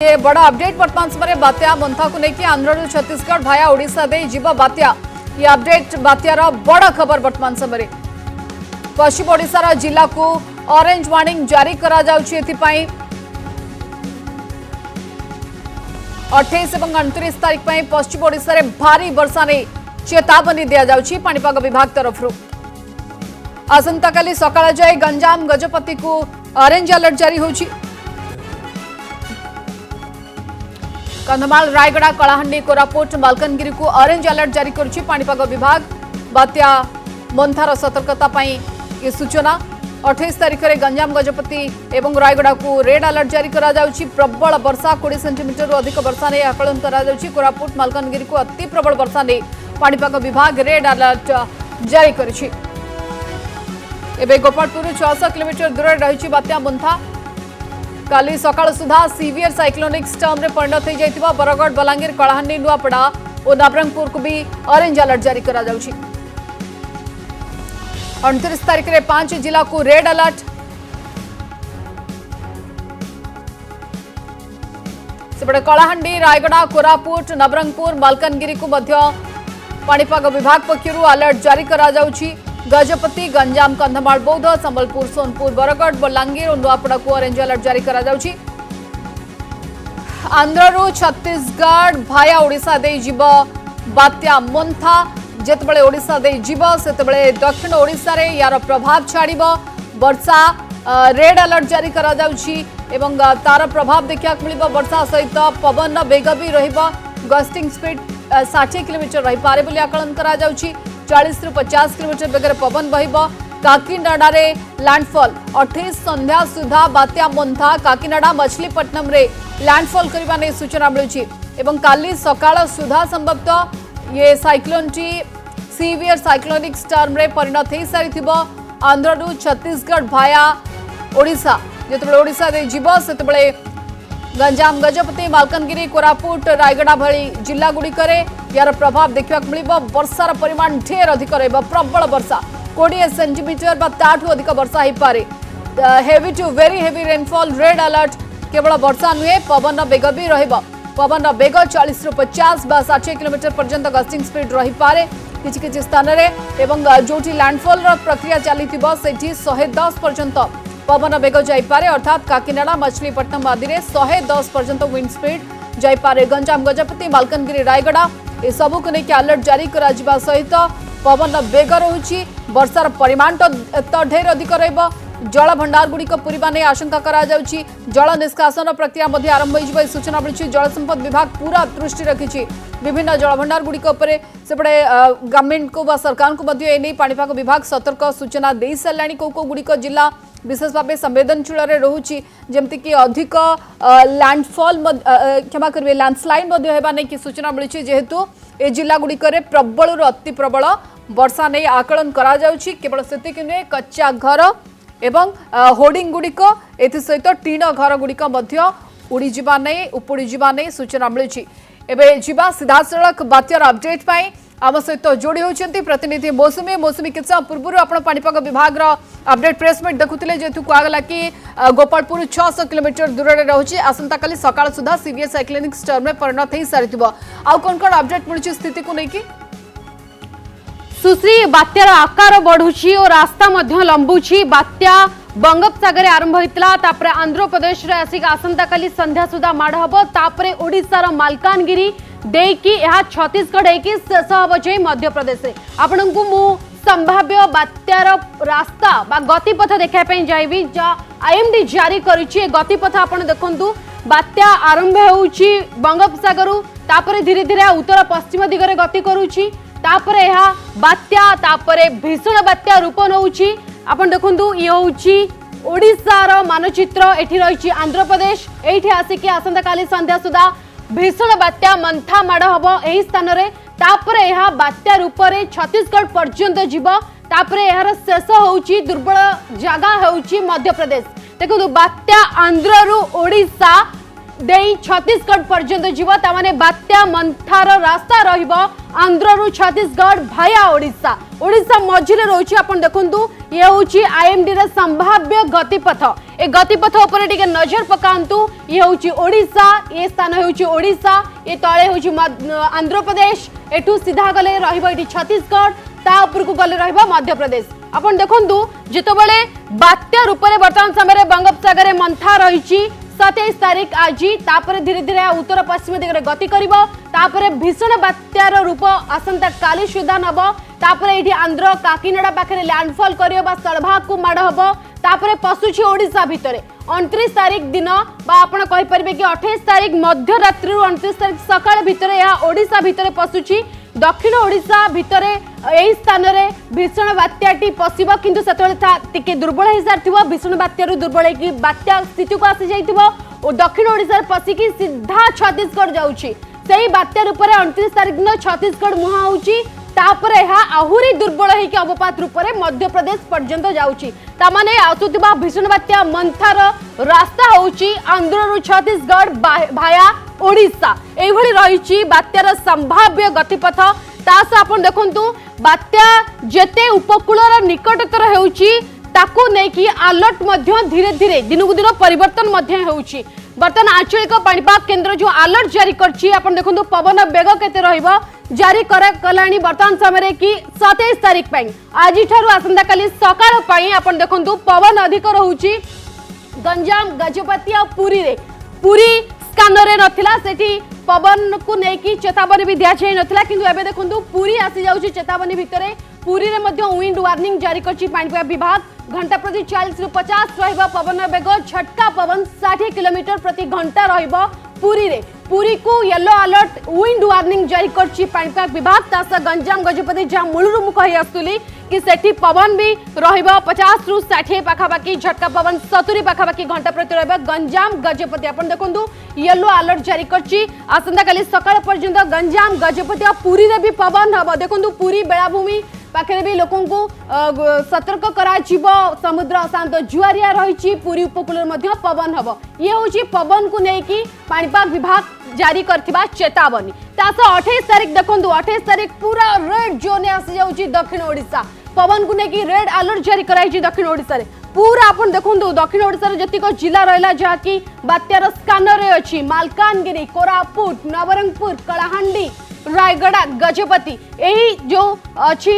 ये बड़ा अपडेट वर्तमान समय बात्या मंथा को लेकिन आंध्र छत्तीसगढ़ भाया ओडिशा दे जीव बात्या। ये अपडेट बात्यार बड़ खबर वर्तमान समय पश्चिम ओडिशा जिला को ऑरेंज वार्निंग जारी करा जाउछि। एथिपाई 28 और 29 तारीख पर पश्चिम ओडिशा रे भारी वर्षा ने चेतावनी दिया जाउछि पाणीपाग विभाग तरफ। आसंता काली सकाळ जाए गंजाम गजपति को ऑरेंज अलर्ट जारी होछि। कंधमाल रायगड़ा कलाहांडी कोरापुट मालकानगिरी को ऑरेंज अलर्ट जारी करुछि पाणीपाग विभाग। बात्या मंथार सतर्कता पई ये सूचना 28 तारीख में गंजाम गजपति एवं रायगड़ा को रेड अलर्ट जारी करा जाउछि। प्रबल वर्षा 20 सेंटीमीटर अधिक वर्षा ने आकलन करा जाउछि। कोरापुट मालकानगिरी को अति प्रबल वर्षा ने पाणीपाग विभाग रेड अलर्ट जारी करिछि। एबे गोपालपुर 600 किलोमीटर दूर रही बात्या मंथा काली सकाळ सुधा सीवियर साइक्लोनिक स्टॉर्म रे परिणत हो जाइतिबा बरगढ़ बलांगीर कलाहांडी नुआपड़ा और नवरंगपुर को भी ऑरेंज अलर्ट जारी करा जाउछि। 29 तारीख रे 5 जिला को रेड अलर्ट। सेपटे कलाहांडी रायगड़ा कोरापुट नवरंगपुर मालकानगिरी को मध्य पाणीपाग विभाग पक्षरु अलर्ट जारी करा जाउछि। गजपति गंजाम कंधमाल बौद्ध संबलपुर सोनपुर बरगढ़ बलांगीर और नुआपड़ा को ऑरेंज अलर्ट जारी करा जाउछि। आंध्रु छत्तीसगढ़ भाया ओडिशा दे जीव बात्या मंथा जेतबेले ओडिशा दे जीव सेतबेले दक्षिण ओडिशा रे यार प्रभाव छाड़िबो। वर्षा रेड अलर्ट जारी करा जाउछि एवं तार प्रभाव देखा मिलिबो। वर्षा सहित पवन वेग भी रहिबो। गस्टिंग स्पीड 60 किलोमीटर रही पारे बोली आकलन करा जाउछि। 40 रु 50 किलोमीटर बेगर पवन बहिबो। काकीनाडा रे लैंडफॉल 28 संध्या सुधा बात्या मंथा काकीनाडा मछलीपट्टनम रे लैंडफॉल करबा नै सूचना मिलुछि एवं काली सकाळ सुधा संभवतः ये cyclone T severe cyclonic storm रे परिणत हो सारिथिबो। आंध्रु छत्तीसगढ़ भाया ओडिशा जेतबेले ओडिशा दे जीव सेतबेले गंजाम गजपति मालकानगिरी कोरापुट रायगड़ा भली जिला गुड़िकरे यार प्रभाव देखा मिलिबो। वर्षार परिमाण ढेर अधिक रहिबो। प्रबल वर्षा 20 सेंटीमीटर बा ताठू अधिक वर्षा हो पारे। Heavy to very heavy rainfall red alert. केवल वर्षा नुहे पवन वेग भी रहिबो। पवन वेग 40 रु 50 बा 60 किलोमीटर पर्यंत गस्टिंग स्पीड रही पारे किछि किछि स्थान रे एवं जोठी लैंडफॉल रो प्रक्रिया चलीथिबो सेठी 110 पर्यंत पवन वेग जाइपारे। अर्थात काकीनाडा मछलीपट्टनम आदि में 110 पर्यंत विंड स्पीड जाइपारे। गंजाम गजपति मालकानगिरी रायगड़ा ए सबू को लेकिन अलर्ट जारी करा जिबा सहित पवन वेग रहुछि। वर्षार परिमाण तो ढेर अधिक रहिबो। जल भंडार गुड़िक पूरीबा नै आशंका करा जाउछि। जल निष्कासन प्रक्रिया मध्य आरंभ होइजिबा सूचना मिलुछि। जल संपद विभाग पूरा दृष्टि रखिछि विभिन्न जल भंडार गुड़िक उपरे। सेपटे गवर्नमेंट को बा सरकार को मध्य एनै पाणीपाग विभाग सतर्क सूचना दे सारलाणी। को गुड़िक जिला विशेष भाव संवेदनशील रोचे जमती कि अधिक लैंडफॉल क्षमा करेंगे लैंडस्लाइड नहीं सूचना मिली जेहेतु ए जिला गुड़िक प्रबल अति प्रबल वर्षा नहीं आकलन करा जाउछि। केवल सेतिक नुहे कच्चा घर एवं होर्डिंग गुड़िक एसत टीण घर गुड़िक उड़ी जावा नहीं उपुड़ी जावा नहीं सूचना मिली। एवं जीवा सीधा सड़क बात्यार अपडेट पाई आम सहित जोड़ी होती प्रतिनिधि मौसुमी मौसुमी किस पूर्व आप पाणीपाग विभाग अपडेट प्रेसमिट देखुले जेहेतु कहला कि गोपालपुर 600 किलोमीटर दूर में रही। आसंता काली सकाळ सुधा सीवियर साइक्लोनिक स्टॉर्म में परिणत हो सारी आउ कौन कौन अपडेट मिलूँ स्थिति को लेकिन सुश्री बात्यार आकार बढ़ुची और रास्ता मध्य लंबुची। बात्या बंगोपसागर आरंभ होता आंध्र प्रदेश रे आसिक आसंता काली संध्या सुधा माड़ हम तापरे ओडिशार मालकानगिरी देकी यह छत्तीसगढ़ एक शेष हम जे मध्य प्रदेश आपण को मु संभाव्य बात्यार रास्ता बा गतिपथ देखापी जाइबी जा आईएमडी जारी करिछि। गतिपथ आपण देखंतु बात्या आरंभ होउछि बंगोपसागर तापरे धीरे धीरे उत्तर पश्चिम दिगरे गति करूछि। तापरे यह बात्या तापरे भीषण बात्या रूप नउछि। आपण देखंतु ये होउछि ओडिशार मानचित्र। एठी रहिछि आंध्र प्रदेश। एठी आसिकी आसंता काली संध्या सुधा भीषण बात्या मंथा माड़ हम यही स्थान रे। तापरे यह बात्या रूप रे छत्तीसगढ़ पर्यंत जीव। तापरे यार शेष होउछि दुर्बल जगह होउछि मध्य प्रदेश। देखो बात्या आंध्रु ओडिशा देई छत्तीसगढ़ पर्यंत जीव तामाने बात्या मंथार रास्ता रहिबो आंध्रु छत्तीसगढ़ भाया ओडिशा। ओडिशा मझिरे रहुछि आपण देखंतु ये हूँ आईएमडी रे संभाव्य गतिपथ। ए गतिपथ उपर टिके नजर पकांतु। ये हूँ ओडिशा, ये स्थान हूँ ओडिशा, ये तले हूँ आंध्र प्रदेश, एठू सीधा गले रहिबो एठी छत्तीसगढ़, ता उपरकू गले रहिबो मध्य प्रदेश। आपण देखंतु जेतबेले बात्या रूप में वर्तमान समय बंगोपसागर मंथा रही 27 तारीख आज, तापर धीरे धीरे उत्तर पश्चिम दिगरे गति करिबो, तापर भीषण बात्यार रूप आसंता काली सुधा नब, तापर एठी आंध्र काकीनाडा पाखरे लैंडफॉल करियो बा सलभाग को माड़ हबो, तापर पसुछि ओडिशा भितरे 29 तारीख दिन बा आपण कहि परिबे कि 28 तारीख मध्य रात्रि 29 तारीख सकाळ भितरे या ओडिशा भितरे पसुछि। दक्षिण ओडिशा भितरे एही स्थान रे भीषण बात्याटी पसिबो, किंतु सेतळे दुर्बल हो सारी भीषण बात्यारू दुर्बल की बात्या स्थिति को आसी जाइथिबो और दक्षिण ओडिशा पसिकी सीधा छत्तीसगढ़ जाउछि। सेही बात्या रूप में 29 तारीख दिन छत्तीसगढ़ मुहां होउछि, तापरे हा आहुरी दुर्बल होइके अवपात रूप में मध्य प्रदेश पर्यंत जाउछि। तामाने आसुथिबा भीषण बात्या मंथार रास्ता होउछि आंध्र छत्तीसगढ़ भाया ओडिशा। एभली रहिछि बात्यार संभाव्य गतिपथ। तास आपण देखंतु बात्या जेते उपकूलर निकटतर हेउछि ताकू नेकी अलर्ट मध्य धीरे धीरे दिनकु दिन परिवर्तन मध्य हेउछि। बर्तमान आंचलिक पाणीपाग केन्द्र जो अलर्ट जारी करछि, आपण देखंतु पवन बेग केते रहइबो जारी कलानी वर्तमान समय कि 27 तारीख पई आज ठारू आसंता काली सकाळ पई आपण देखंतु पवन अधिक रहउछि गंजाम गजपति आ पुरी रे। पुरी स्कानर रे नथिला, सेठी पवन को नेकी चेतावनी भी दिया जाय नथिला, किंतु एबे देखंतु पुरी आसी जाउछि चेतावनी भितरे। पुरी रे मध्य विंड वार्निंग जारी करछि पाणीपाग विभाग। घंटा प्रति 40 रु 50 रहइबो पवन बेग, झटका पवन 60 किलोमीटर प्रति घंटा रहइबो पुरी रे। पुरी को येलो अलर्ट विंड वार्निंग जारी करछि पाणीपाग विभाग। तास गंजाम गजपति जहाँ मूलरू मु कहि आसुली कि सेठी पवन भी रहइबो 50 रु 60 पाखापाखी, झटका पवन 70 पाखापाखी घंटा प्रति रहइबो गंजाम गजपति। आपण देखंतु येलो अलर्ट जारी करछि आसंता काली सकाळ पर्यंत गंजाम गजपति आ पुरी रे भी पवन हबो। देखंतु पुरी बेलाभूमि पाखे भी लोक सतर्क करा समुद्र अशांत जुआरिया रही। पुरी उपकूल पवन हम ये हूँ पवन को लेकिन पाणीपाग विभाग जारी करथिबा चेतावनी। तास 28 तारीख देखो 28 तारीख पूरा रेड जोन आसी जाउछि दक्षिण ओडिशा। पवन को लेकिन रेड अलर्ट जारी कराई दक्षिण ओडिशा रे। पूरा अपन देखो दक्षिण ओडिशा रे जतिक जिला रहिला जहाँकि बात्यार स्कानर रे अछि मालकानगिरी, कोरापुट, नवरंगपुर, कलाहांडी, रायगड़ा, गजपति यही जो अच्छी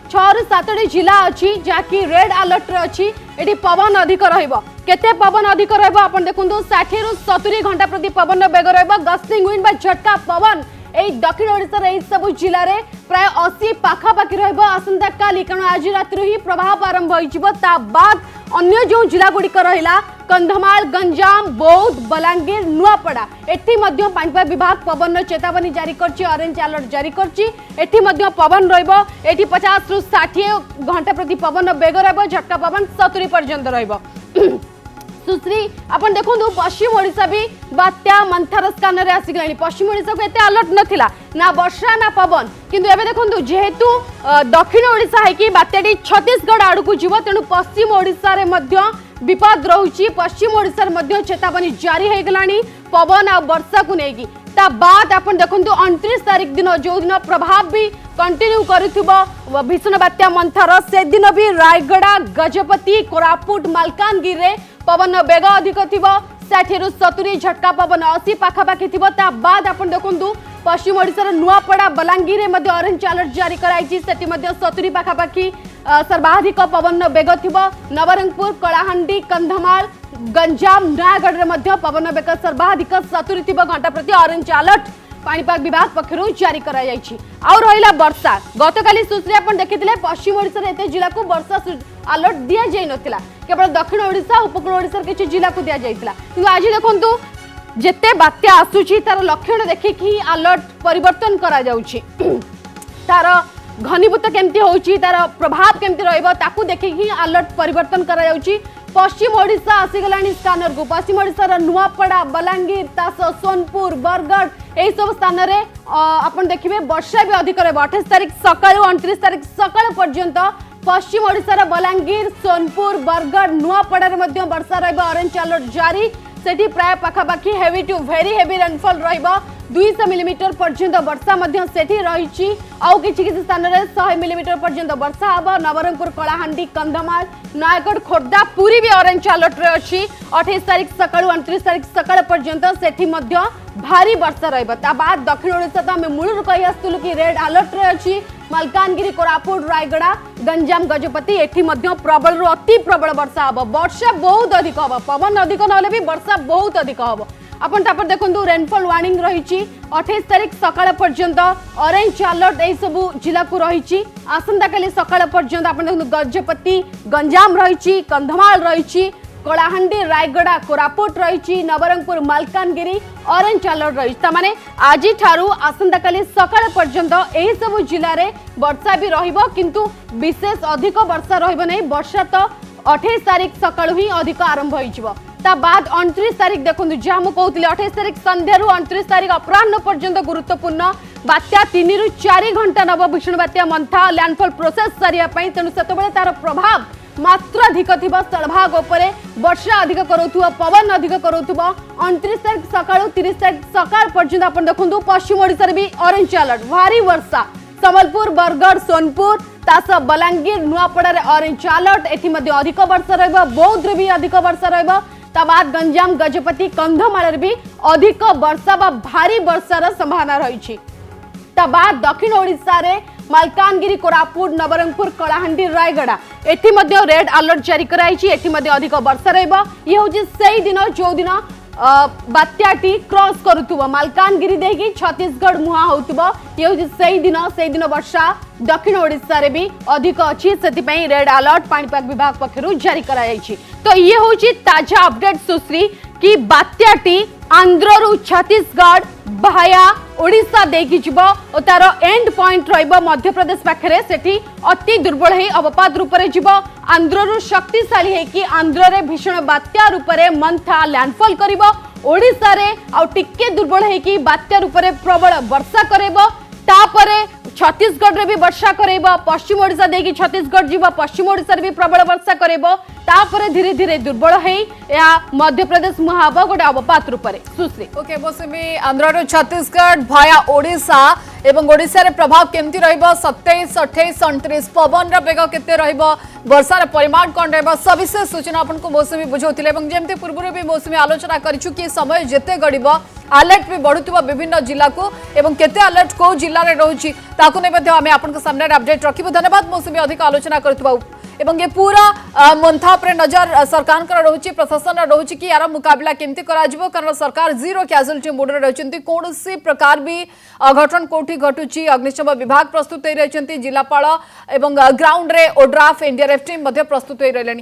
6 ରୁ 7 जिला अच्छी जहाँकि रेड अलर्ट रे अच्छी। एटी पवन अधिक रहिबो। केते पवन अधिक रहिबो आपण देखंतु 60 ରୁ 70 घंटा प्रति पवन बेग रहिबो। गस्टिंग विंड बा झटका पवन एई दक्षिण ओडिशा रे सब जिला रे प्राय 80 पाखापाखी रहिबो आसंता काली, कारण आज रात ही प्रभाव आरंभ होइजिबो। ता बाद अन्य जो जिला गुड़िक रहिला कंधमाल, गंजाम, बौद्ध, बलांगीर, नुआपड़ा एठी मध्य पाणीपाग विभाग पवन चेतावनी जारी करछि, ऑरेंज अलर्ट जारी करछि। एठी मध्य पवन रहिबो। एठी 50 ରୁ 60 घंटा प्रति पवन बेग रहिबो, झटका पवन 70 पर्यंत रहिबो। सुश्री आपण देखंतु पश्चिम ओडिशा भी बात्या मंथार स्कानर आसी गलानी। पश्चिम ओडिशा को एते अलर्ट नथिला ना वर्षा ना पवन, किंतु एबे देखंतु जेहेतु दक्षिण ओडिशा है कि बात्याटी छत्तीसगढ़ आड़ को जीव, तेणु पश्चिम ओडिशा रे मध्य विपद रहुछि। पश्चिम ओडिशा रे मध्य चेतावनी जारी हो गलानी पवन आ वर्षा को लेकी। ता बाद आपण देखंतु 29 तारीख दिन जो दिन प्रभाव भी कंटिन्यू करुथिबो भीषण बात्या मंथार, से दिन भी रायगड़ा, गजपति, कोरापुट, मालकानगिरी रे पवन बेग अधिक थिबो। 60 ରୁ 70, झटका पवन 80 पाखापाखी थिबो। ता बाद आपण देखंतु पश्चिम ओडिशा नुआपड़ा, बलांगीर रे मध्य ऑरेंज अलर्ट जारी कराइछि, सेठी मध्य 70 पाखापाखी सर्वाधिक पवन बेग थिबो। नवरंगपुर, कलाहांडी, कंधमाल, गंजाम, नयागढ़ रे मध्य पवन बेग सर्वाधिक 70 थिबो घंटा प्रति ऑरेंज अलर्ट पाणीपाग विभाग पक्षरु जारी करा जायछि। आ रहिला वर्षा। गतकाली सुश्री आपण देखिथिले पश्चिम ओडिशा रे एते जिला को वर्षा अलर्ट दिया जाय नथिला, केवल दक्षिण ओडिशा उपकूल ओडिशा किछि जिला को दिया जायतिला। किंतु आज देखंतु जेते बात्या आसुछि तार लक्षण देखिकि अलर्ट परिवर्तन करा जाउछि। तार घनीभूत केमती होउछि, तार प्रभाव केमती रहइबो ताकू देखिकि अलर्ट परिवर्तन करा जाउछि। पश्चिम ओडिशा आसीगलानी स्कानर को। पश्चिम ओडिशा नुआपड़ा, बलांगीर, तास सोनपुर, बरगढ़ यही सब स्थान रे आपण देखिबे वर्षा भी अधिक रहइबो। 28 तारीख सकाळ 29 तारीख सकाळ पर्यंत पश्चिम ओडिशा बलांगीर, सोनपुर, बरगढ़, नुआपड़ा रे मध्य वर्षा रहइबो। ऑरेंज अलर्ट जारी। सेठी प्राय पाखापाखी heavy to very heavy rainfall रहिबो। 200 मिलीमीटर पर्यंत वर्षा मध्य सेठी रही आउ किछि किछि स्थान रे 100 मिलीमीटर पर्यंत वर्षा हबो। नवरंगपुर कलाहांडी कंधमाल नयागढ़ खोर्धा पुरी भी ऑरेंज अलर्ट रे अछि। 28 तारिख सकाळु 29 तारिख सकाळ पर्यंत सेठी मध्य भारी वर्षा रहबो। ता बाद दक्षिण ओडिशा तो हम मूलर कहि आस्तुलु कि रेड अलर्ट रे अछि। मलकानगिरी कोरापुट रायगड़ा गंजाम गजपति एठी मध्य प्रबल रु अति प्रबल वर्षा हबो। वर्षा बहुत अधिक हबो। पवन अधिक नले भी वर्षा बहुत अधिक हबो। अपन तापर देखंतु रेनफॉल वार्निंग रही 28 तारिख सकाळ पर्यंत ऑरेंज अलर्ट ए सबु जिला को रही। आसंता काली सकाळ पर्यंत अपन देखंतु गजपति गंजाम रही कंधमाल रही कलाहांडी रायगड़ा कोरापुट रही नवरंगपुर मलकानगिरी ऑरेंज अलर्ट रही। तमाने आज ठारू आसंता काली सकाळ पर्यंत एही सब जिल्ला रे वर्षा भी रहिबो किंतु विशेष अधिक वर्षा रहिबो नै। वर्षा तो 28 तारिख सकाळु ही अधिक आरंभ होइजिवो। ता बाद 29 तारिख देखंतु जे हम कहउतिले 28 तारिख संध्यारू 29 तारिख अपराह्न पर्यंत गुरुत्वपूर्ण बात्या 3 रु 4 घंटा नव भीषण बात्या मंथा लैंडफॉल प्रोसेस सरिया पई तेनु सेतबेले तार प्रभाव मात्राधिक थिबा स्थलभाग उपरे वर्षा अधिक करूथुबा पवन अधिक करूथुबा। 29 तारिख सकाळु 30 तारिख सकाळ पर्यंत आपण देखंतु पश्चिम ओडिसा रे भी ऑरेंज अलर्ट भारी वर्षा। संबलपुर बरगढ़ सोनपुर तास बलांगीर नुआपड़ा रे ऑरेंज अलर्ट एथि मध्ये अधिक वर्षा रहबा। बौद्ध रे भी अधिक वर्षा रहबा। ता बाद गंजाम गजपति कंधमाल रे भी अधिक वर्षा बा भारी वर्षार संभावना रही। ता बाद दक्षिण ओडिशा रे मलकानगिरी कोरापुट नवरंगपुर कलाहांडी रायगड़ा एथि मध्ये रेड अलर्ट जारी कराइछि। एथि मध्ये अधिक वर्षा रहबा। ये होछि सेही दिन जो दिन बात्याटी क्रॉस करूथुबो मलकानगिरी देकी छत्तीसगढ़ मुहा होतुबो। ये होछि सेही दिन वर्षा दक्षिण ओडिशा रे भी अधिक अछि। सेति पई रेड अलर्ट पाणीपाग विभाग पक्षरु जारी कराइछि। तो ये होछि ताजा अपडेट सुश्री कि बात्याटी आंध्ररु छत्तीसगढ़ भाया ओडिशा देखि जिवो ओ तार एंड पॉइंट रहइबो मध्य प्रदेश पाखरे। सेठी अति दुर्बल हे अवपात रूप रे जिवो। आंध्ररु शक्तिशाली हे कि आंध्र रे भीषण बात्या रूप रे मंथा लैंडफॉल करिवो। ओडिशा रे आ टिके दुर्बल हे कि बात्या रूप रे प्रबल वर्षा करेबो। तापरे छत्तीसगढ़ रे भी वर्षा करेबो। पश्चिम ओडिशा देखि छत्तीसगढ़ जिवो। पश्चिम ओडिशा रे भी प्रबल वर्षा करेबो। तापरे धीरे धीरे दुर्बल है या मध्य प्रदेश मुहाब गोटे अवपात रूप से सुश्री। ओके मौसुमी आंध्र छत्तीसगढ़ भाया ओडिशा एवं ओडिशा रे प्रभाव केमती रहिबो 27 28 29 पवन रा बेग केते रहिबो वर्षार परिमाण कोन रहबो सविशेष सूचना आपन को मौसुमी बुझौतिले एवं जेमते पूर्व भी मौसुमी आलोचना करिछु कि समय जेते गडिबो अलर्ट भी बढ़ुतबा विभिन्न जिला को एवं केते अलर्ट को जिला रे रहउची ताकु नै मध्ये हम आपन को सामने अपडेट रखिबो। धन्यवाद मौसुमी अधिक आलोचना करतबा एवं ये पूरा मंथा पर नजर सरकार रही प्रशासन रही कि यार मुकाबला केमती करा कारण सरकार जीरो कैजुअलिटी मोड रे रही कौन प्रकार भी अघटन कोठी घटुची अग्निशम विभाग प्रस्तुत हो रही जिलापाल एवं ग्राउंड रे ओड्राफ एनडीआरएफ टीम प्रस्तुत हो रही।